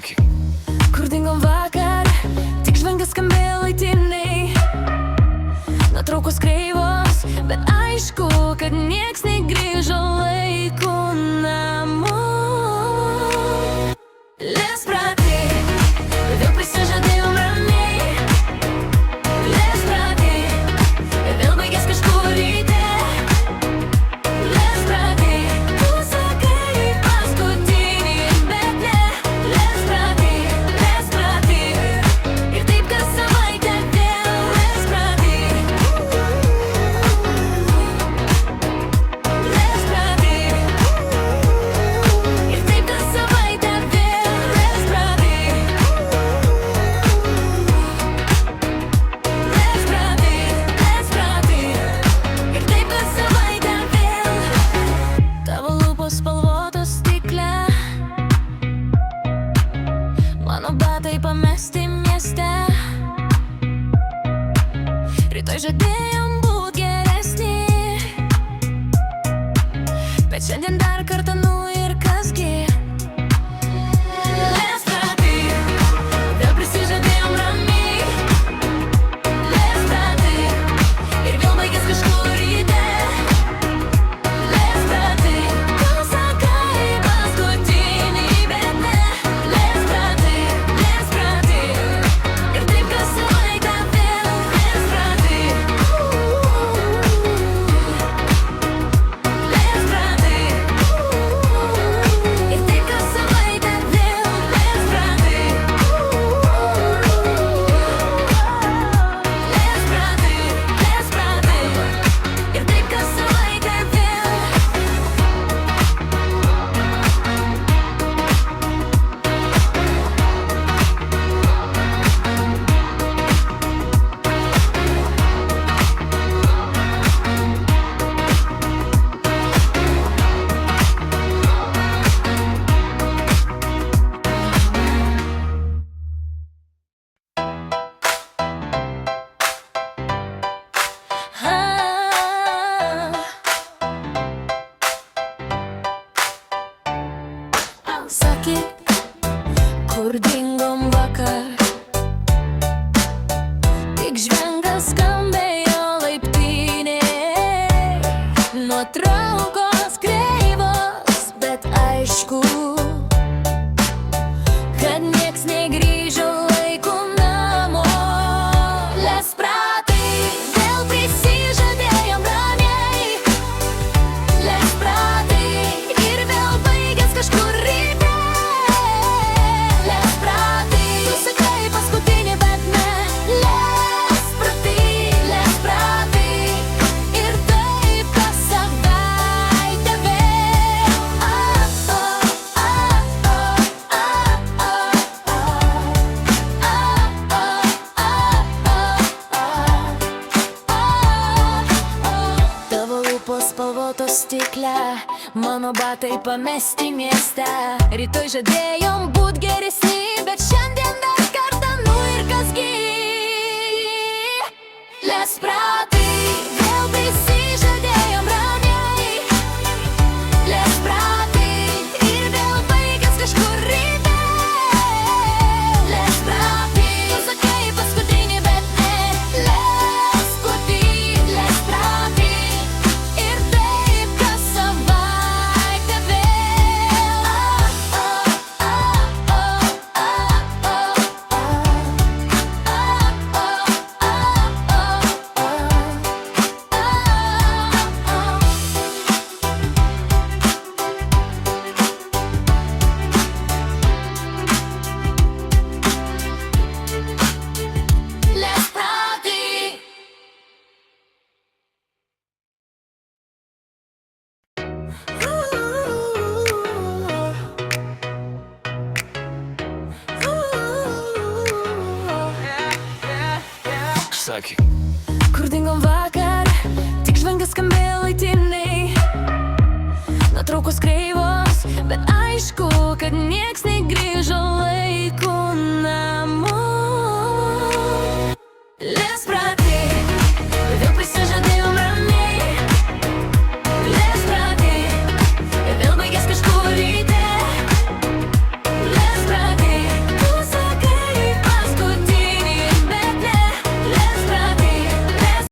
Sakė, kur dingom vakar, tik žvengia skambėjo laiptinėj. Nuotraukos kreivos, bet aišku, kad nieks negrįžo laiku namo. Les brati, vėl prisižadėjom ramiai. Les brati, vėl baigės kažkur ryte. Les brati, tu sakai paskutinį, bet ne. Les brati, ir taip kas savaitę vėl. Les brati, ir taip kas savaitę vėl. Les brati, ir taip kas savaitę vėl. Tavo lūpos spalvotos stikle, mano batai pamesti mieste. Rytoj žadėjom būt geresni, bet šiandien dar kartą ir kasgi. Les brati, vėl prisižadėjom ramiai. Les brati, ir vėl baigės kažkur ryte. Les brati, tu sakai paskutinį, bet ne. Les brati, ir taip kas savaitę vėl. Les brati, ir taip kas savaitę vėl. Les brati, ir taip kas savaitę vėl. Sakyk, kur dingom vakar, tik žvengia skambėjo laiptinėj. Nuotraukos kreivos, bet aišku, kad nieks negrįžo laiku namo. Les brati, vėl prisižadėjom ramiai. Les brati, ir vėl baigės kažkur ryte. Les brati, tu sakai paskutinį, bet ne. Les brati, ir taip kas savaitę vėl. Tavo lūpos spalvotos stikle, mano batai pamesti mieste. Rytoj žadėjom būt geresni, bet šiandien dar kartą ir kasgi. Les brati, vėl prisižadėjom ramiai. Les brati, ir vėl baigės kažkur ryte. Les brati, tu sakai paskutinį, bet ne. Les brati, ir taip kas savaitę vėl. Les brati. sakė, Kur dingom vakar, tik žvengia skambėjo laiptinėj. Nuotraukos kreivos, bet aišku, kad nieks negrįžo laiku namo.